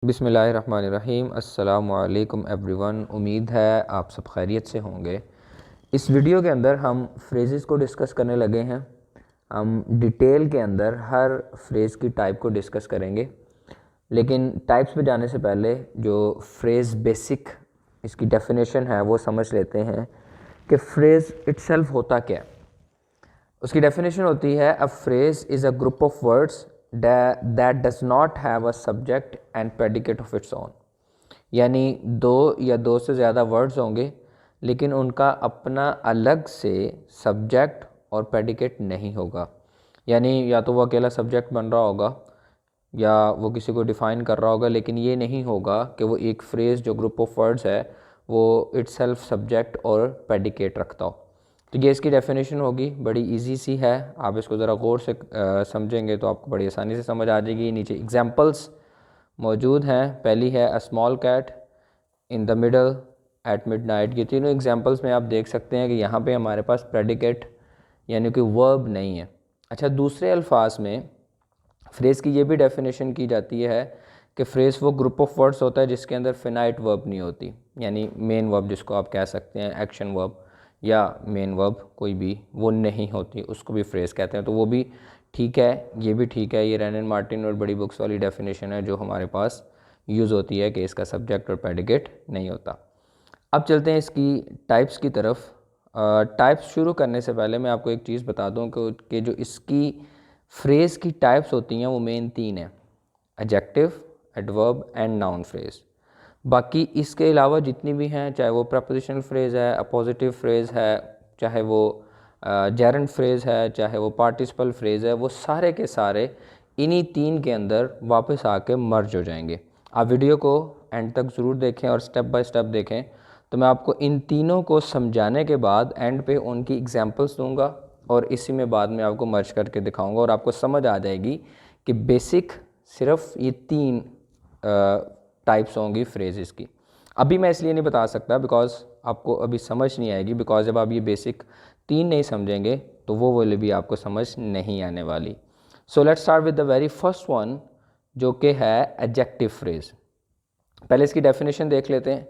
बिस्मिल्लाहिर्रहमानिर्रहीम। अस्सलामु अलैकुम एवरीवन। उम्मीद है आप सब खैरियत से होंगे। इस वीडियो के अंदर हम फ्रेज़ेस को डिस्कस करने लगे हैं। हम डिटेल के अंदर हर फ्रेज़ की टाइप को डिस्कस करेंगे, लेकिन टाइप्स पे जाने से पहले जो फ्रेज़ बेसिक इसकी डेफिनेशन है वो समझ लेते हैं कि फ्रेज़ इटसेल्फ होता क्या है। उसकी डेफिनेशन होती है a phrase is a group of words that does not have a subject and predicate of its own. यानी दो या दो से ज़्यादा वर्ड्स होंगे लेकिन उनका अपना अलग से सब्जेक्ट और प्रेडिकेट नहीं होगा। यानी या तो वो अकेला सब्जेक्ट बन रहा होगा या वो किसी को डिफ़ाइन कर रहा होगा, लेकिन ये नहीं होगा कि वो एक फ्रेज़ जो ग्रुप ऑफ वर्ड्स है वो इटसेल्फ सब्जेक्ट और प्रेडिकेट रखता हो। तो ये इसकी डेफिनेशन होगी, बड़ी इजी सी है। आप इसको ज़रा गौर से समझेंगे तो आपको बड़ी आसानी से समझ आ जाएगी। नीचे एग्जांपल्स मौजूद हैं। पहली है a small cat in the middle at midnight. ये तीनों एग्जांपल्स में आप देख सकते हैं कि यहाँ पे हमारे पास प्रेडिकेट यानी कि वर्ब नहीं है। अच्छा, दूसरे अल्फाज में फ्रेज़ की ये भी डेफिनेशन की जाती है कि फ्रेज़ वो ग्रुप ऑफ वर्ड्स होता है जिसके अंदर फिनाइट वर्ब नहीं होती, यानी मेन वर्ब जिसको आप कह सकते हैं, एक्शन वर्ब या मेन वर्ब कोई भी वो नहीं होती, उसको भी फ्रेज़ कहते हैं। तो वो भी ठीक है, ये भी ठीक है। ये रैनन मार्टिन और बड़ी बुक्स वाली डेफिनेशन है जो हमारे पास यूज़ होती है कि इसका सब्जेक्ट और प्रेडिकेट नहीं होता। अब चलते हैं इसकी टाइप्स की तरफ। टाइप्स शुरू करने से पहले मैं आपको एक चीज़ बता दूं कि जो इसकी फ्रेज़ की टाइप्स होती हैं वो मेन तीन हैं: adjective, adverb and noun phrase. बाकी इसके अलावा जितनी भी हैं, चाहे वो प्रपोजिशनल फ्रेज़ है, अपोजिटिव फ्रेज़ है, चाहे वो जेरेंट फ्रेज़ है, चाहे वो पार्टिसिपल फ्रेज़ है, वो सारे के सारे इन्हीं तीन के अंदर वापस आके मर्ज हो जाएंगे। आप वीडियो को एंड तक ज़रूर देखें और स्टेप बाय स्टेप देखें, तो मैं आपको इन तीनों को समझाने के बाद एंड पे उनकी एग्जांपल्स दूंगा और इसी में बाद में आपको मर्ज करके दिखाऊंगा और आपको समझ आ जाएगी कि बेसिक सिर्फ ये तीन टाइप्स होंगी फ्रेजेस की। अभी मैं इसलिए नहीं बता सकता बिकॉज आपको अभी समझ नहीं आएगी, बिकॉज जब आप ये बेसिक तीन नहीं समझेंगे तो वो वाली भी आपको समझ नहीं आने वाली। So let's start with the very first one जो कि है एडजेक्टिव फ्रेज़। पहले इसकी डेफिनेशन देख लेते हैं।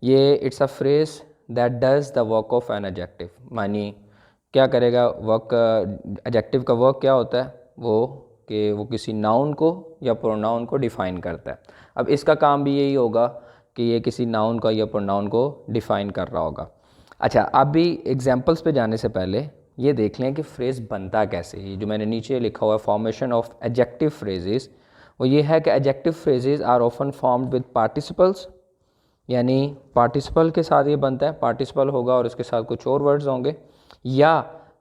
ये it's a phrase that does the work of an adjective. मानी क्या करेगा वर्क, एडजेक्टिव का वर्क क्या होता है वो किसी नाउन को या प्रोनाउन को डिफ़ाइन करता है। अब इसका काम भी यही होगा कि ये किसी नाउन का या प्रोनाउन को डिफ़ाइन कर रहा होगा। अच्छा, अब भी एग्जांपल्स पे जाने से पहले ये देख लें कि फ्रेज़ बनता कैसे है। जो मैंने नीचे लिखा हुआ है फॉर्मेशन ऑफ एडजेक्टिव फ्रेजेस, वो ये है कि adjective phrases are often formed with participles. यानी पार्टिसिपल के साथ ये बनता है, पार्टिसिपल होगा और इसके साथ कुछ और वर्ड्स होंगे, या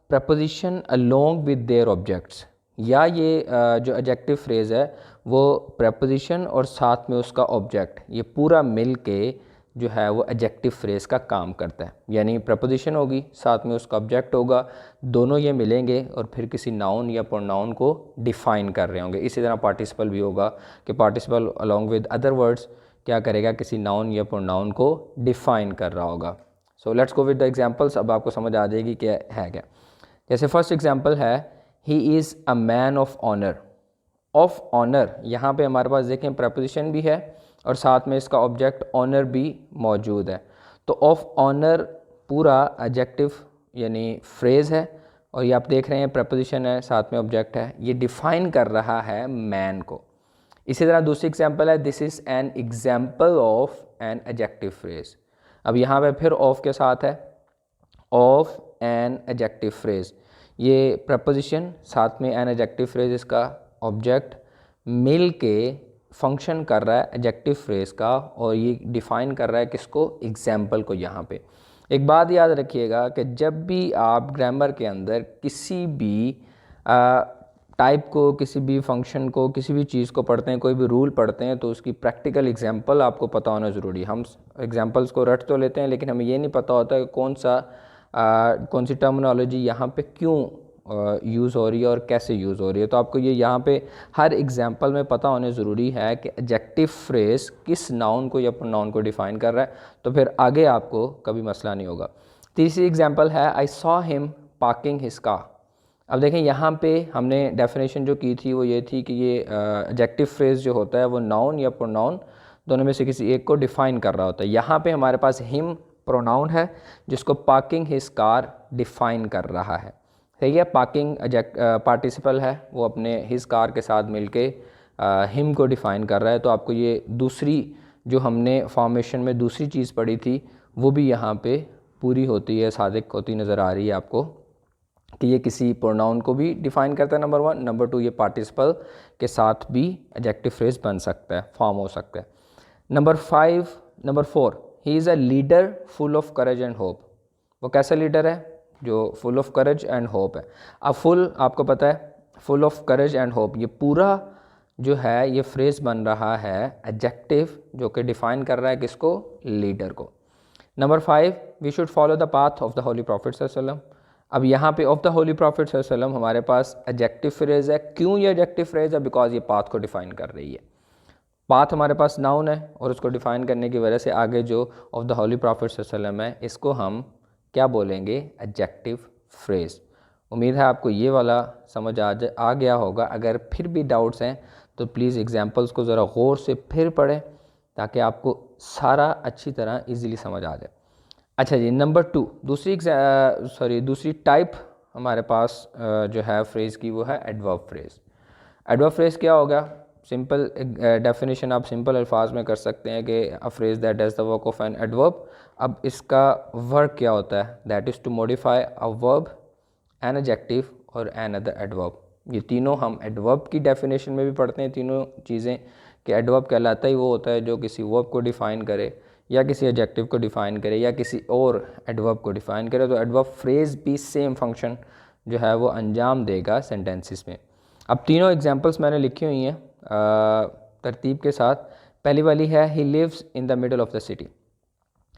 preposition along with their objects, या ये जो एडजेक्टिव फ्रेज़ है वो प्रपोजिशन और साथ में उसका ऑब्जेक्ट, ये पूरा मिल के जो है वो एडजेक्टिव फ्रेज़ का काम करता है। यानी प्रपोजिशन होगी, साथ में उसका ऑब्जेक्ट होगा, दोनों ये मिलेंगे और फिर किसी नाउन या प्रोनाउन को डिफ़ाइन कर रहे होंगे। इसी तरह पार्टिसिपल भी होगा कि participle along with other words क्या करेगा, किसी नाउन या प्रोनाउन को डिफ़ाइन कर रहा होगा। So let's go with the examples. अब आपको समझ आ जाएगी क्या है क्या। जैसे फर्स्ट एग्जांपल है he is a man of honour. Of honour, यहाँ पे हमारे पास देखें प्रपोजिशन भी है और साथ में इसका ऑब्जेक्ट ऑनर भी मौजूद है। तो ऑफ ऑनर पूरा एडजेक्टिव यानी फ्रेज़ है और ये आप देख रहे हैं प्रपोजिशन है, साथ में ऑब्जेक्ट है, ये डिफ़ाइन कर रहा है मैन को। इसी तरह दूसरी एग्जांपल है this is an example of N adjective phrase. अब यहाँ पे फिर ऑफ के साथ है, ऑफ एन एडजेक्टिव फ्रेज़, ये प्रपोजिशन साथ में एन एडजेक्टिव फ्रेज़, इसका ऑब्जेक्ट मिल के फंक्शन कर रहा है एडजेक्टिव फ्रेज़ का और ये डिफ़ाइन कर रहा है किसको, एग्जाम्पल को। यहाँ पे एक बात याद रखिएगा कि जब भी आप ग्रामर के अंदर किसी भी टाइप को, किसी भी फंक्शन को, किसी भी चीज़ को पढ़ते हैं, कोई भी रूल पढ़ते हैं, तो उसकी प्रैक्टिकल एग्जांपल आपको पता होना ज़रूरी है। हम एग्जांपल्स को रट तो लेते हैं लेकिन हमें ये नहीं पता होता कि कौन सी टर्मिनोलॉजी यहाँ पे क्यों यूज़ हो रही है और कैसे यूज़ हो रही है। तो आपको ये यहाँ पे हर एग्जांपल में पता होने ज़रूरी है कि एडजेक्टिव फ्रेज़ किस नाउन को या प्रोनाउन को डिफ़ाइन कर रहा है, तो फिर आगे आपको कभी मसला नहीं होगा। तीसरी एग्जांपल है I saw him parking his car. अब देखें यहाँ पे हमने डेफिनेशन जो की थी वो ये थी कि ये एडजेक्टिव फ्रेज जो होता है वो नाउन या प्रोनाउन दोनों में से किसी एक को डिफ़ाइन कर रहा होता है। यहाँ पे हमारे पास हिम प्रोनाउन है जिसको पार्किंग हिज कार डिफ़ाइन कर रहा है। ठीक है, पार्किंग पार्टिसिपल है, वो अपने हिज कार के साथ मिलके हिम को डिफ़ाइन कर रहा है। तो आपको ये दूसरी जो हमने फॉर्मेशन में दूसरी चीज़ पढ़ी थी वो भी यहाँ पे पूरी होती है, सादिक होती नज़र आ रही है आपको कि ये किसी प्रोनाउन को भी डिफ़ाइन करता है, नंबर 1। नंबर 2, ये पार्टिसिपल के साथ भी एडजेक्टिव फ्रेज बन सकता है, फॉर्म हो सकता है। Number 4, he is a leader full of courage and hope. वो कैसा लीडर है? जो full of courage and hope है। अब फुल आपको पता है, full of courage and hope, ये पूरा जो है ये फ्रेज बन रहा है एडजेक्टिव जो कि डिफ़ाइन कर रहा है किसको? लीडर को। Number 5, we should follow the path of the holy prophet सल्लल्लाहु अलैहि वसल्लम। अब यहाँ पे ऑफ द होली प्रॉफिट सल्लल्लाहु अलैहि वसल्लम हमारे पास एडजेक्टिव फ्रेज है। क्यों ये एडजेक्टिव फ्रेज है? बिकॉज ये पाथ को डिफ़ाइन कर रही है। पाथ हमारे पास नाउन है और उसको डिफ़ाइन करने की वजह से आगे जो ऑफ द होली प्रॉफिट सल्लल्लाहु अलैहि वसल्लम है इसको हम क्या बोलेंगे? Adjective phrase. उम्मीद है आपको ये वाला समझ आ गया होगा। अगर फिर भी डाउट्स हैं तो प्लीज़ एग्जाम्पल्स को ज़रा गौर से फिर पढ़ें ताकि आपको सारा अच्छी तरह ईज़िली समझ आ जाए। अच्छा जी, नंबर 2, दूसरी टाइप हमारे पास जो है फ्रेज़ की वो है एडवर्ब फ्रेज़। एडवर्ब फ्रेज़ क्या होगा? सिंपल डेफिनेशन आप सिंपल अल्फाज में कर सकते हैं कि a phrase that does the work of an adverb. अब इसका वर्क क्या होता है? That is to modify a verb, an adjective और एन अदर एडवर्ब। ये तीनों हम एडवर्ब की डेफिनेशन में भी पढ़ते हैं, तीनों चीज़ें कि एडवर्ब कहलाता ही वो होता है जो किसी वर्ब को डिफ़ाइन करे या किसी एडजेक्टिव को डिफ़ाइन करे या किसी और एडवर्ब को डिफ़ाइन करे। तो एडवर्ब फ्रेज़ भी सेम फंक्शन जो है वो अंजाम देगा सेंटेंसेस में। अब तीनों एग्जांपल्स मैंने लिखी हुई हैं तरतीब के साथ। पहली वाली है he lives in the middle of the city.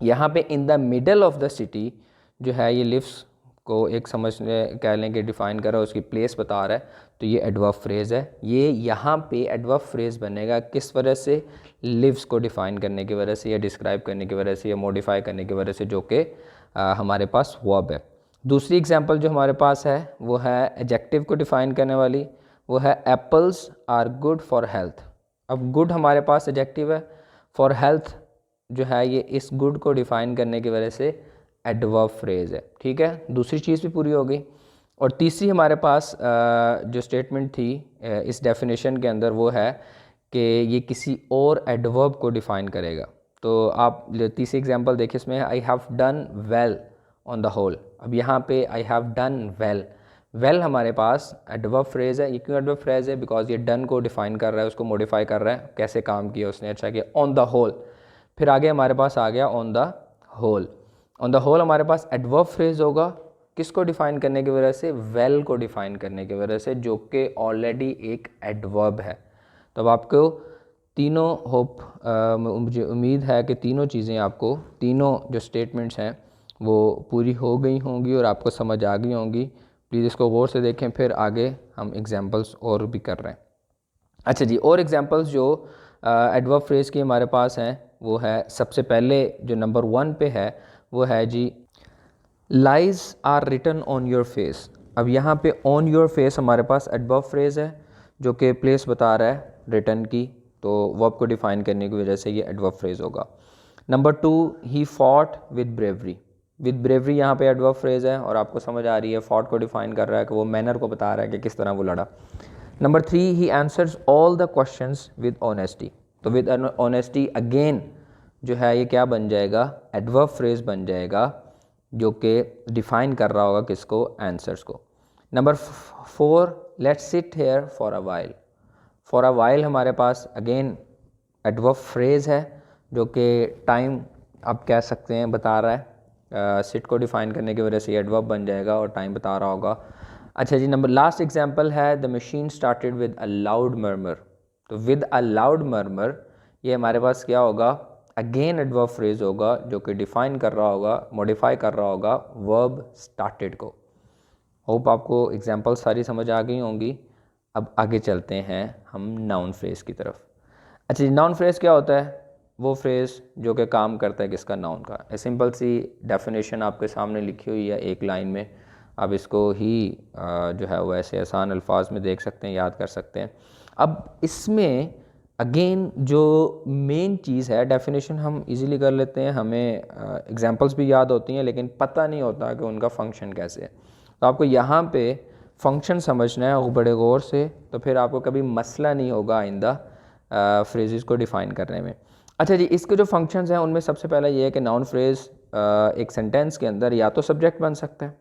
यहाँ पे in the middle of the city जो है ये लिव्स को एक समझ कह लें कि डिफ़ाइन कर रहा है, उसकी प्लेस बता रहा है, तो ये एडवर्ब फ्रेज़ है। ये यहाँ पे एडवर्ब फ्रेज़ बनेगा किस वजह से? लिव्स को डिफ़ाइन करने की वजह से या डिस्क्राइब करने की वजह से या मॉडिफाई करने की वजह से, जो कि हमारे पास वर्ब है। दूसरी एग्जांपल जो हमारे पास है वो है एडजेक्टिव को डिफ़ाइन करने वाली, वो है apples are good for health. अब गुड हमारे पास एडजेक्टिव है, फॉर हेल्थ जो है ये इस गुड को डिफ़ाइन करने की वजह से एडवर्ब फ्रेज़ है। ठीक है, दूसरी चीज़ भी पूरी हो गई। और तीसरी हमारे पास जो स्टेटमेंट थी इस डेफिनेशन के अंदर वो है कि ये किसी और एडवर्ब को डिफ़ाइन करेगा। तो आप तीसरी एग्जांपल देखिए, इसमें I have done well on the whole. अब यहाँ पे I have done well, well हमारे पास एडवर्ब फ्रेज़ है। ये क्यों एडवर्ब फ्रेज़ है? बिकॉज ये डन को डिफ़ाइन कर रहा है, उसको मॉडिफाई कर रहा है, कैसे काम किया उसने, अच्छा किया, ऑन द होल। फिर आगे हमारे पास आ गया on the whole. On the whole हमारे पास एडवर्ब फ्रेज़ होगा किसको डिफ़ाइन करने की वजह से? वेल को डिफ़ाइन करने की वजह से, जो कि ऑलरेडी एक एडवर्ब है। तो अब आपको तीनों मुझे उम्मीद है कि तीनों चीज़ें आपको, तीनों जो स्टेटमेंट्स हैं वो पूरी हो गई होंगी और आपको समझ आ गई होंगी। प्लीज़ इसको गौर से देखें, फिर आगे हम एग्जांपल्स और भी कर रहे हैं। अच्छा जी, और एग्जांपल्स जो एडवर्ब फ्रेज़ की हमारे पास हैं वो है, सबसे पहले जो नंबर 1 पे है वो है जी, lies are written on your face. अब यहाँ पे ऑन योर फेस हमारे पास एडवर्ब फ्रेज़ है जो कि प्लेस बता रहा है रिटन की, तो वर्ब को डिफ़ाइन करने की वजह से ये एडवर्ब फ्रेज़ होगा। Number 2, he fought with bravery. With bravery यहाँ पे एडवर्ब फ्रेज़ है और आपको समझ आ रही है, फॉट को डिफ़ाइन कर रहा है कि वो मैनर को बता रहा है कि किस तरह वो लड़ा। Number 3, he answers all the questions with honesty. तो विद ऑनेस्टी अगेन जो है ये क्या बन जाएगा? एडवर्ब फ्रेज़ बन जाएगा जो कि डिफ़ाइन कर रहा होगा किसको? आंसर्स को। Number 4, let's sit here for a while. For a while हमारे पास अगेन एडवर्ब फ्रेज़ है जो कि टाइम आप कह सकते हैं बता रहा है। सिट को डिफ़ाइन करने की वजह से एडवर्ब बन जाएगा और टाइम बता रहा होगा। अच्छा जी, नंबर लास्ट एग्जांपल है the machine started with a loud murmur. तो विद अ लाउड मर्मर ये हमारे पास क्या होगा? अगेन एडवर्ब फ्रेज़ होगा जो कि डिफ़ाइन कर रहा होगा, मॉडिफाई कर रहा होगा वर्ब स्टार्टेड को। होप आपको एग्जांपल सारी समझ आ गई होंगी। अब आगे चलते हैं हम नाउन फ्रेज़ की तरफ। अच्छा जी, नाउन फ्रेज़ क्या होता है? वो फ्रेज़ जो कि काम करता है किसका? नाउन का। सिंपल सी डेफिनेशन आपके सामने लिखी हुई है एक लाइन में, आप इसको ही जो है वो ऐसे आसान अल्फाज में देख सकते हैं, याद कर सकते हैं। अब इसमें अगेन जो मेन चीज़ है, डेफिनेशन हम इजीली कर लेते हैं, हमें एग्जांपल्स भी याद होती हैं लेकिन पता नहीं होता कि उनका फंक्शन कैसे है। तो आपको यहाँ पे फंक्शन समझना है बड़े गौर से, तो फिर आपको कभी मसला नहीं होगा आइंदा फ्रेजेस को डिफ़ाइन करने में। अच्छा जी, इसके जो फंक्शंस हैं उनमें सबसे पहला ये है कि नाउन फ्रेज़ एक सेंटेंस के अंदर या तो सब्जेक्ट बन सकता है,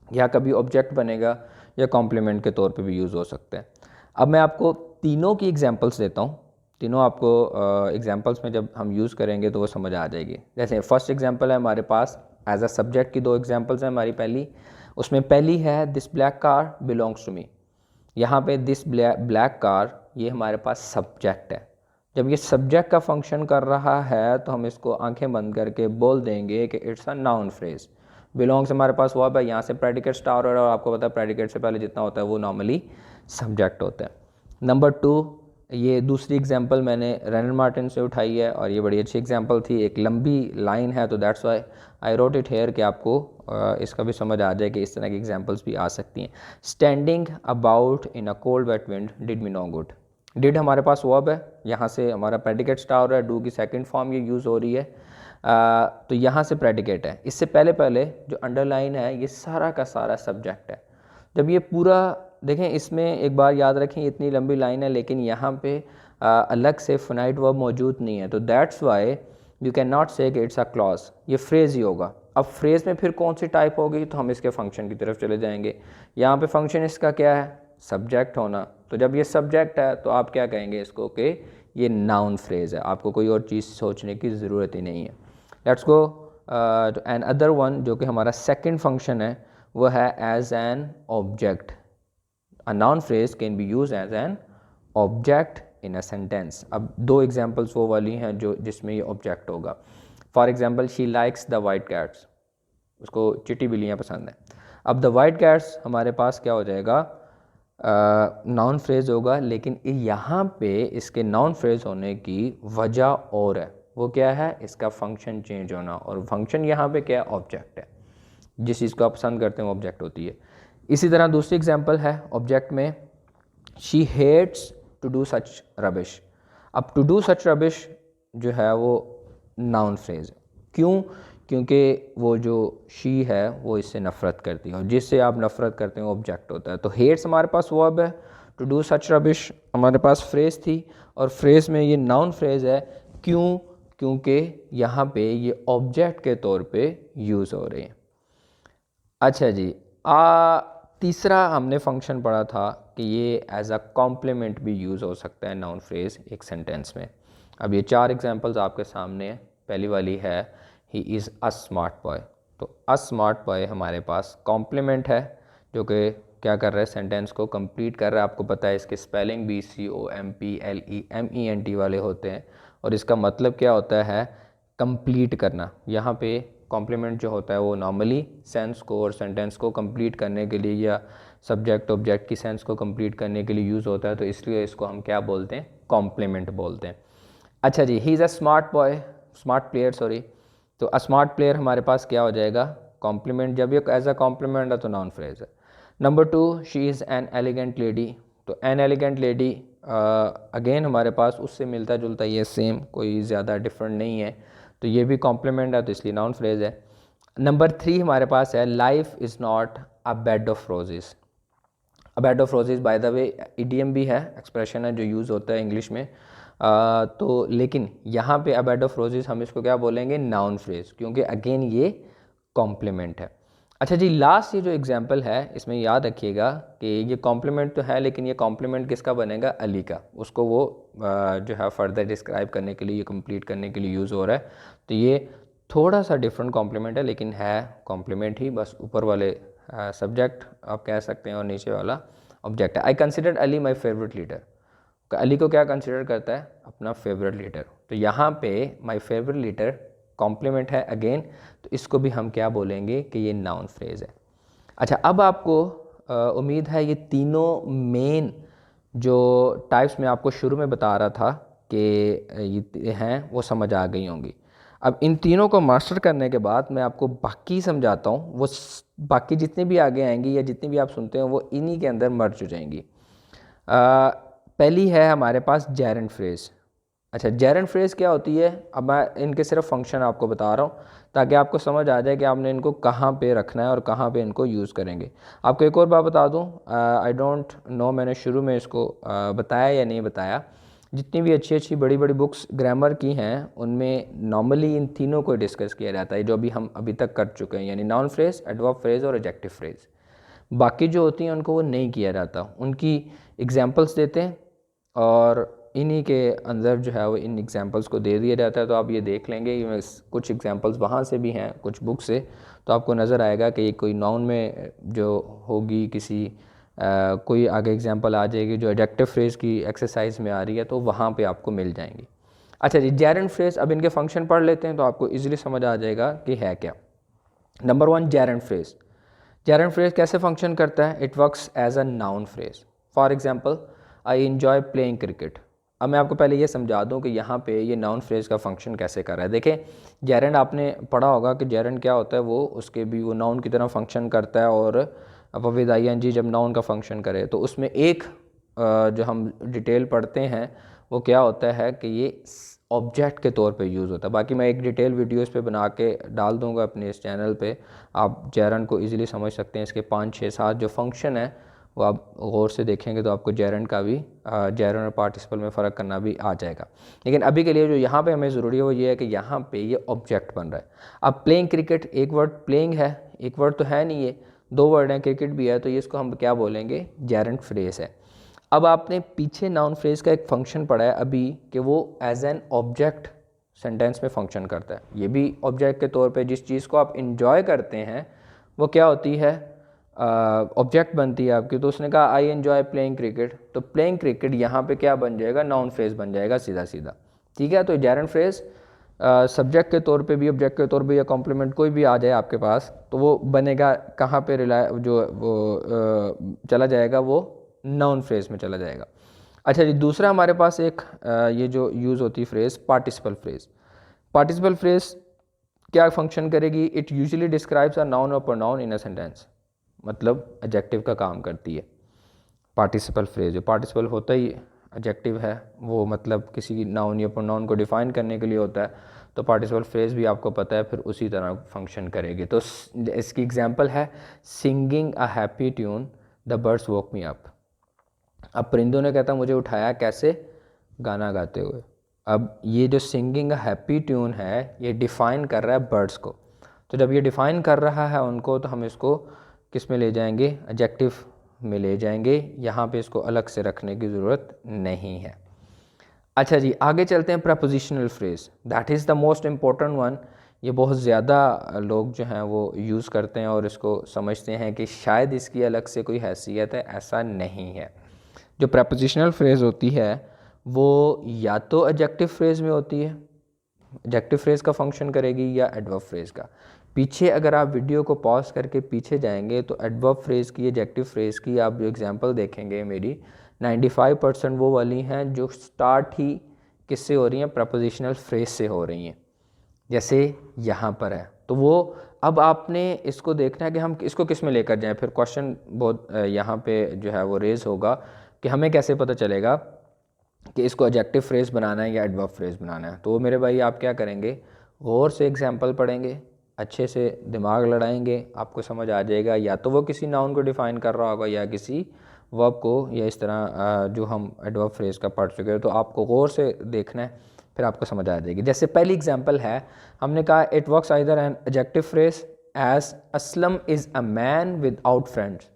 या कभी ऑब्जेक्ट बनेगा, या कॉम्प्लीमेंट के तौर पे भी यूज़ हो सकते हैं। अब मैं आपको तीनों की एग्जांपल्स देता हूँ, तीनों आपको एग्जांपल्स में जब हम यूज़ करेंगे तो वो समझ आ जाएगी। जैसे फर्स्ट एग्जांपल है हमारे पास, एज अ सब्जेक्ट की दो एग्जांपल्स हैं हमारी पहली, उसमें पहली है this black car belongs to me. यहाँ पे दिस ब्लैक कार ये हमारे पास सब्जेक्ट है। जब ये सब्जेक्ट का फंक्शन कर रहा है तो हम इसको आंखें बंद करके बोल देंगे कि it's a noun phrase. Belongs हमारे पास वर्ब है, यहाँ से प्रेडिकेट स्टार और आपको पता है प्रेडिकेट से पहले जितना होता है वो नॉर्मली सब्जेक्ट होता है। नंबर 2, ये दूसरी एग्जांपल मैंने रेनर मार्टिन से उठाई है और ये बड़ी अच्छी एग्जांपल थी, एक लंबी लाइन है तो that's why I wrote it here कि आपको इसका भी समझ आ जाए कि इस तरह की एग्जांपल्स भी आ सकती हैं। Standing about in a cold wet wind did me no good. Did हमारे पास वर्ब है, यहाँ से हमारा प्रेडिकेट स्टार हो रहा है, डू की सेकंड फॉर्म ये यूज़ हो रही है, तो यहाँ से प्रेडिकेट है। इससे पहले पहले जो अंडरलाइन है ये सारा का सारा सब्जेक्ट है। जब ये पूरा देखें, इसमें एक बार याद रखें इतनी लंबी लाइन है लेकिन यहाँ पे अलग से फिनाइट वर्ब मौजूद नहीं है, तो that's why you can not से कि इट्स अ क्लॉज, ये फ्रेज़ ही होगा। अब फ्रेज़ में फिर कौन सी टाइप होगी, तो हम इसके फंक्शन की तरफ चले जाएंगे। यहाँ पे फंक्शन इसका क्या है, सब्जेक्ट होना। तो जब ये सब्जेक्ट है तो आप क्या कहेंगे इसको कि ये नाउन फ्रेज़ है, आपको कोई और चीज़ सोचने की ज़रूरत ही नहीं है। Let's go to another one, जो कि हमारा सेकंड फंक्शन है, वो है as an object. A noun phrase can be use as an object in a sentence. अब दो एग्जांपल्स वो वाली हैं जो जिसमें ये ऑब्जेक्ट होगा। For example, she likes the white cats, उसको चिट्टी बिल्लियाँ पसंद हैं। अब द वाइट कैट्स हमारे पास क्या हो जाएगा, नाउन फ्रेज होगा, लेकिन यहाँ पे इसके नाउन फ्रेज होने की वजह और है, वो क्या है, इसका फंक्शन चेंज होना, और फंक्शन यहाँ पे क्या है, ऑब्जेक्ट है। जिस चीज़ को आप पसंद करते हैं वो ऑब्जेक्ट होती है। इसी तरह दूसरी एग्जांपल है ऑब्जेक्ट में, she hates to do such rubbish. अब टू डू सच रबिश जो है वो नाउन फ्रेज है। क्यों? क्योंकि वो जो शी है वो इससे नफ़रत करती है, और जिससे आप नफ़रत करते हैं वो ऑब्जेक्ट होता है। तो हेट्स हमारे पास वर्ब है, टू डू सच रबिश हमारे पास फ्रेज़ थी, और फ्रेज़ में ये नाउन फ्रेज़ है। क्यों? क्योंकि यहाँ पे ये ऑब्जेक्ट के तौर पे यूज़ हो रहे हैं। अच्छा जी, तीसरा हमने फंक्शन पढ़ा था कि ये एज अ कॉम्प्लीमेंट भी यूज़ हो सकता है नाउन फ्रेज़ एक सेंटेंस में। अब ये चार एग्जांपल्स आपके सामने हैं। पहली वाली है he is a smart boy. तो अ स्मार्ट बॉय हमारे पास कॉम्प्लीमेंट है, जो कि क्या कर रहा है, सेंटेंस को कंप्लीट कर रहा है। आपको पता है इसके स्पेलिंग भी COMPLEMENT वाले होते हैं, और इसका मतलब क्या होता है, कंप्लीट करना। यहाँ पे कॉम्प्लीमेंट जो होता है वो नॉर्मली सेंस को और सेंटेंस को कंप्लीट करने के लिए, या सब्जेक्ट ऑब्जेक्ट की सेंस को कंप्लीट करने के लिए यूज़ होता है, तो इसलिए इसको हम क्या बोलते हैं, कॉम्प्लीमेंट बोलते हैं। अच्छा जी, he is a smart boy, smart player sorry. तो अ स्मार्ट प्लेयर हमारे पास क्या हो जाएगा, कॉम्प्लीमेंट। जब ये एज अ कॉम्प्लीमेंट है तो नाउन फ्रेज है। Number 2, she is an elegant lady. तो एन एलिगेंट लेडी अगेन हमारे पास उससे मिलता जुलता, ये सेम, कोई ज़्यादा डिफरेंट नहीं है, तो ये भी कॉम्प्लीमेंट है, तो इसलिए नाउन फ्रेज है। नंबर 3 हमारे पास है life is not a bed of roses. A bed of roses by the way idiom भी है, एक्सप्रेशन है जो यूज़ होता है इंग्लिश में। तो लेकिन यहाँ पे अ बेड ऑफ रोजेज़ हम इसको क्या बोलेंगे, नाउन फ्रेज, क्योंकि अगेन ये कॉम्प्लीमेंट है। अच्छा जी, लास्ट ये जो एग्जांपल है इसमें याद रखिएगा कि ये कॉम्प्लीमेंट तो है, लेकिन ये कॉम्प्लीमेंट किसका बनेगा, अली का। उसको वो जो है फर्दर डिस्क्राइब करने के लिए, ये कंप्लीट करने के लिए यूज़ हो रहा है। तो ये थोड़ा सा डिफरेंट कॉम्प्लीमेंट है, लेकिन है कॉम्प्लीमेंट ही, बस ऊपर वाले सब्जेक्ट आप कह सकते हैं और नीचे वाला ऑब्जेक्ट है। I consider Ali my favourite leader. Ali को क्या कंसिडर करता है, अपना फेवरेट लीडर। तो यहाँ पे माई फेवरेट लीडर कॉम्प्लीमेंट है अगेन, तो इसको भी हम क्या बोलेंगे कि ये नाउन फ्रेज है। अच्छा, अब आपको उम्मीद है ये तीनों मेन जो टाइप्स मैं आपको शुरू में बता रहा था कि ये हैं वो समझ आ गई होंगी। अब इन तीनों को मास्टर करने के बाद मैं आपको बाकी समझाता हूँ, वो बाकी जितनी भी आगे आएंगी या जितनी भी आप सुनते हो वो इन्हीं के अंदर मर्ज हो जाएंगी। पहली है हमारे पास जेरेंड फ्रेज़। अच्छा, जेरेंड फ्रेज़ क्या होती है? अब मैं इनके सिर्फ फंक्शन आपको बता रहा हूँ ताकि आपको समझ आ जाए कि आपने इनको कहाँ पे रखना है और कहाँ पे इनको यूज़ करेंगे। आपको एक और बात बता दूँ, आई डोंट नो मैंने शुरू में इसको बताया या नहीं बताया, जितनी भी अच्छी अच्छी बड़ी बड़ी बुक्स ग्रामर की हैं उनमें नॉर्मली इन तीनों को डिस्कस किया जाता है जो भी हम अभी तक कर चुके हैं, यानी नाउन फ्रेज़, एडवर्ब फ्रेज़ और एडजेक्टिव फ्रेज़। बाकी जो होती हैं उनको वो नहीं किया जाता, उनकी एग्जांपल्स देते हैं और इन्हीं के अंदर जो है वो इन एग्जांपल्स को दे दिया जाता है। तो आप ये देख लेंगे, ये कुछ एग्जांपल्स वहाँ से भी हैं कुछ बुक से, तो आपको नज़र आएगा कि ये कोई नाउन में जो होगी किसी कोई आगे एग्जांपल आ जाएगी जो एडजेक्टिव फ्रेज़ की एक्सरसाइज में आ रही है, तो वहाँ पे आपको मिल जाएंगी। अच्छा जी, जेरेंड फ्रेज़, अब इनके फंक्शन पढ़ लेते हैं तो आपको ईजिली समझ आ जाएगा कि है क्या। Number 1, gerund phrase. Gerund phrase कैसे फंक्शन करता है? It works as a noun phrase. For example, I enjoy playing cricket. अब मैं आपको पहले ये समझा दूं कि यहाँ पे ये नाउन फ्रेज़ का फंक्शन कैसे कर रहा है। देखें, जेरेंड आपने पढ़ा होगा कि जेरेंड क्या होता है, वो उसके भी वो नाउन की तरह फंक्शन करता है और विद आईएनजी जब नाउन का फंक्शन करे तो उसमें एक जो हम डिटेल पढ़ते हैं वो क्या होता है कि ये ऑब्जेक्ट के तौर पे यूज़ होता है। बाकी मैं एक डिटेल वीडियो इस पे बना के डाल दूंगा अपने इस चैनल पे, आप जेरेंड को इजीली समझ सकते हैं। इसके 5, 6, 7 जो फंक्शन है वो आप गौर से देखेंगे तो आपको जेरेंड का भी जेरेंड और पार्टिसिपल में फ़र्क करना भी आ जाएगा। लेकिन अभी के लिए जो यहाँ पे हमें ज़रूरी है वो ये है कि यहाँ पे ये ऑब्जेक्ट बन रहा है। अब प्लेइंग क्रिकेट, एक वर्ड प्लेइंग है, एक वर्ड तो है नहीं, ये 2 वर्ड हैं, क्रिकेट भी है, तो ये इसको हम क्या बोलेंगे? जेरेंड फ्रेज़ है। अब आपने पीछे नाउन फ्रेज़ का एक फंक्शन पढ़ा है अभी कि वो एज एन ऑब्जेक्ट सेंटेंस में फंक्शन करता है। ये भी ऑब्जेक्ट के तौर पे जिस चीज़ को आप इन्जॉय करते हैं वो क्या होती है? ऑब्जेक्ट बनती है आपकी। तो उसने कहा आई एन्जॉय प्लेइंग क्रिकेट, तो प्लेइंग क्रिकेट यहाँ पे क्या बन जाएगा? नाउन फ्रेज़ बन जाएगा सीधा सीधा। ठीक है, तो जेरेंड फ्रेज़ सब्जेक्ट के तौर पे भी, ऑब्जेक्ट के तौर पे या कॉम्प्लीमेंट कोई भी आ जाए आपके पास तो वो बनेगा कहाँ पे? जो वो चला जाएगा, वो नाउन फ्रेज़ में चला जाएगा। अच्छा जी, दूसरा हमारे पास एक ये जो यूज़ होती है phrase, participle phrase. Participle phrase क्या फंक्शन करेगी? It usually describes a noun और प्रोनाउन इन अ सेंटेंस, मतलब एडजेक्टिव का काम करती है पार्टिसिपल फ्रेज़। जो पार्टिसिपल होता ही एडजेक्टिव है, वो मतलब किसी नाउन या प्रोनाउन को डिफ़ाइन करने के लिए होता है, तो पार्टिसिपल फ्रेज़ भी आपको पता है फिर उसी तरह फंक्शन करेगी। तो इसकी एग्जांपल है singing a happy tune the birds woke me up. अब परिंदों ने कहता मुझे उठाया, कैसे? गाना गाते हुए। अब ये जो सिंगिंग हैप्पी ट्यून है ये डिफ़ाइन कर रहा है बर्ड्स को, तो जब ये डिफ़ाइन कर रहा है उनको तो हम इसको किस में ले जाएंगे? एडजेक्टिव में ले जाएंगे। यहाँ पे इसको अलग से रखने की ज़रूरत नहीं है। अच्छा जी, आगे चलते हैं। Prepositional phrase, that is the most important one. ये बहुत ज़्यादा लोग जो हैं वो यूज़ करते हैं और इसको समझते हैं कि शायद इसकी अलग से कोई हैसियत है, ऐसा नहीं है। जो प्रपोजिशनल फ्रेज़ होती है वो या तो एडजेक्टिव फ्रेज़ में होती है, एडजेक्टिव फ्रेज़ का फंक्शन करेगी, या एडवर्ब फ्रेज़ का। पीछे अगर आप वीडियो को पॉज करके पीछे जाएंगे तो एडवर्ब फ्रेज़ की, एडजेक्टिव फ्रेज़ की आप जो एग्जांपल देखेंगे मेरी 95% वो वाली हैं जो स्टार्ट ही किससे हो रही हैं? प्रपोजिशनल फ्रेज़ से हो रही हैं, जैसे यहाँ पर है। तो वो अब आपने इसको देखना है कि हम इसको किस में लेकर जाएं। फिर क्वेश्चन बहुत यहाँ पे जो है वो रेज़ होगा कि हमें कैसे पता चलेगा कि इसको एडजेक्टिव फ्रेज़ बनाना है या एडवर्ब फ्रेज़ बनाना है। तो मेरे भाई आप क्या करेंगे? गौर से एग्जांपल पढ़ेंगे, अच्छे से दिमाग लड़ाएंगे, आपको समझ आ जाएगा या तो वो किसी नाउन को डिफ़ाइन कर रहा होगा या किसी वर्ब को, या इस तरह जो हम एडवर्ब फ्रेज़ का पढ़ चुके हैं। तो आपको गौर से देखना है, फिर आपको समझ आ जाएगी। जैसे पहली एग्जांपल है, हमने कहा it works either an adjective phrase as Aslam is a man without friends.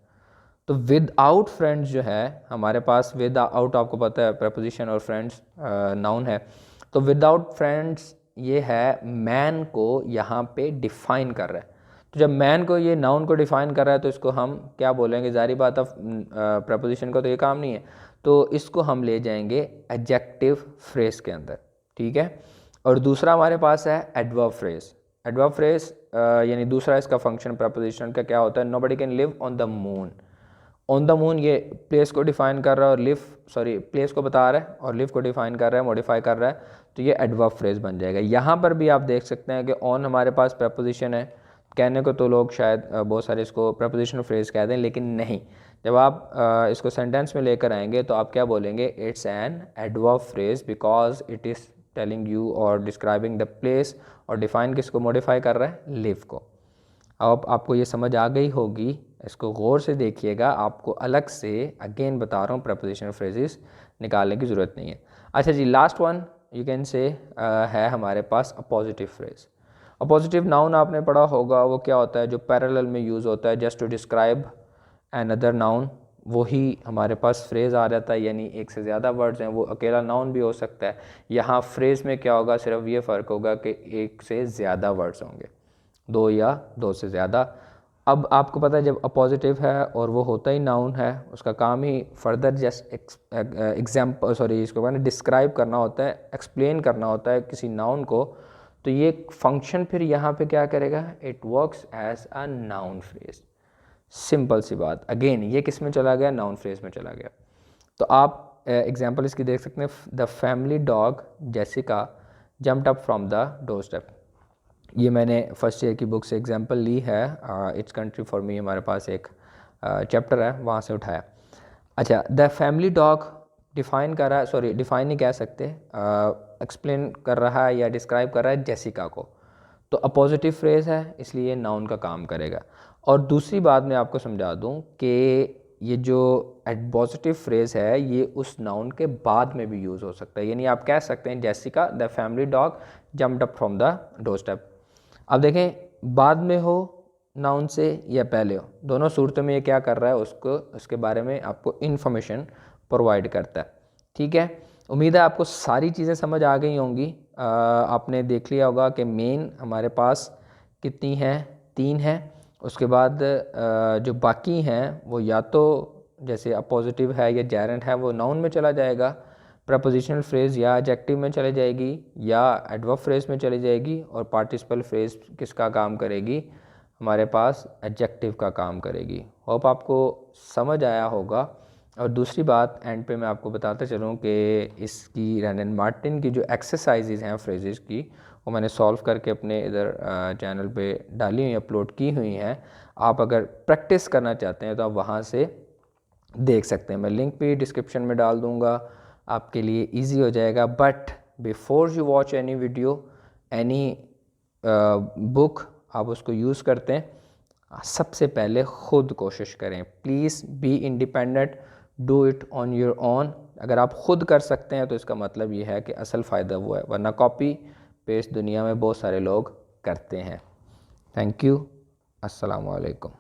तो विदाउट फ्रेंड्स जो है हमारे पास, विदाउट आपको पता है प्रपोजिशन और फ्रेंड्स नाउन है, तो विदाउट फ्रेंड्स ये है मैन को यहाँ पे डिफ़ाइन कर रहा है। तो जब मैन को, ये नाउन को डिफ़ाइन कर रहा है तो इसको हम क्या बोलेंगे? ज़ाहिर बात है प्रपोजिशन का तो ये काम नहीं है, तो इसको हम ले जाएंगे एडजेक्टिव फ्रेज़ के अंदर। ठीक है, और दूसरा हमारे पास है एडवर्ब फ्रेज़। एडवर्ब फ्रेज़ यानी दूसरा इसका फंक्शन प्रपोजिशन का क्या होता है? Nobody can live on the moon. On the moon ये प्लेस को डिफ़ाइन कर रहा है और प्लेस को बता रहा है और लिव को डिफ़ाइन कर रहा है, मॉडिफाई कर रहा है, तो ये एडवर्ब फ्रेज़ बन जाएगा। यहाँ पर भी आप देख सकते हैं कि ऑन हमारे पास प्रपोजिशन है, कहने को तो लोग शायद बहुत सारे इसको प्रपोजिशनल फ्रेज़ कह दें, लेकिन नहीं। जब आप इसको सेंटेंस में लेकर आएंगे तो आप क्या बोलेंगे, it's an adverb phrase because it is telling you और डिस्क्राइबिंग द प्लेस, और डिफ़ाइन किसको मॉडिफाई कर रहा है, लिव को। अब आपको ये समझ आ गई होगी, इसको गौर से देखिएगा, आपको अलग से अगेन बता रहा हूँ प्रपोजिशनल फ्रेजेस निकालने की ज़रूरत नहीं है। अच्छा जी, last one you can say है हमारे पास अपोजिटिव फ्रेज। अपोजिटिव नाउन आपने पढ़ा होगा, वो क्या होता है, जो पैरेलल में यूज़ होता है just to describe another noun, वही हमारे पास फ्रेज़ आ जाता है, यानी एक से ज़्यादा वर्ड्स हैं, वो अकेला नाउन भी हो सकता है। यहाँ फ्रेज़ में क्या होगा, सिर्फ ये फ़र्क होगा कि एक से ज़्यादा वर्ड्स होंगे, दो या दो से ज़्यादा। अब आपको पता है जब अपोजिटिव है और वो होता ही नाउन है, उसका काम ही फर्दर जस्ट इसको मैंने डिस्क्राइब करना होता है, एक्सप्लेन करना होता है किसी नाउन को, तो ये फंक्शन फिर यहाँ पे क्या करेगा, it works as a noun phrase. Simple सी बात। अगेन ये किस में चला गया, नाउन फ्रेज में चला गया। तो आप एग्जाम्पल इसकी देख सकते हैं, the family dog Jessica jumped up from the door step. ये मैंने फर्स्ट ईयर की बुक से एग्जांपल ली है, इट्स कंट्री फॉर मी हमारे पास एक चैप्टर है, वहाँ से उठाया। अच्छा, द फैमिली डॉग डिफ़ाइन कर रहा है, डिफ़ाइन नहीं कह सकते, एक्सप्लेन कर रहा है या डिस्क्राइब कर रहा है जेसिका को, तो अपोजिटिव फ्रेज़ है, इसलिए नाउन का काम करेगा। और दूसरी बात मैं आपको समझा दूँ कि ये जो एडपोजिटिव फ्रेज़ है ये उस नाउन के बाद में भी यूज़ हो सकता है, यानी आप कह सकते हैं Jessica the family dog jumped up from the door step. अब देखें बाद में हो नाउन से या पहले हो, दोनों सूरतों में ये क्या कर रहा है, उसके बारे में आपको इन्फॉर्मेशन प्रोवाइड करता है। ठीक है, उम्मीद है आपको सारी चीज़ें समझ आ गई होंगी। आपने देख लिया होगा कि मेन हमारे पास कितनी हैं, 3 हैं। उसके बाद जो बाकी हैं वो या तो जैसे अपोजिटिव है या जेरेंट है वो नाउन में चला जाएगा, प्रपोजिशनल फ्रेज़ या एडजेक्टिव में चले जाएगी या एडवर्ब फ्रेज़ में चली जाएगी, और पार्टिसिपल फ्रेज़ किसका काम करेगी, हमारे पास एडजेक्टिव का काम करेगी। होप आपको समझ आया होगा। और दूसरी बात एंड पे मैं आपको बताता चलूँ कि इसकी रैनन मार्टिन की जो एक्सरसाइजेज हैं फ्रेजेस की, वो मैंने सॉल्व करके अपने इधर चैनल पे डाली हुई, अपलोड की हुई हैं। आप अगर प्रैक्टिस करना चाहते हैं तो आप वहाँ से देख सकते हैं, मैं लिंक भी डिस्क्रिप्शन में डाल दूँगा, आपके लिए इजी हो जाएगा। But before you watch any video, any book, आप उसको यूज़ करते हैं, सबसे पहले ख़ुद कोशिश करें। Please be independent, do it on your own. अगर आप ख़ुद कर सकते हैं तो इसका मतलब ये है कि असल फ़ायदा वो है, वरना कॉपी पेस्ट दुनिया में बहुत सारे लोग करते हैं। थैंक यू, अस्सलामु अलैकुम।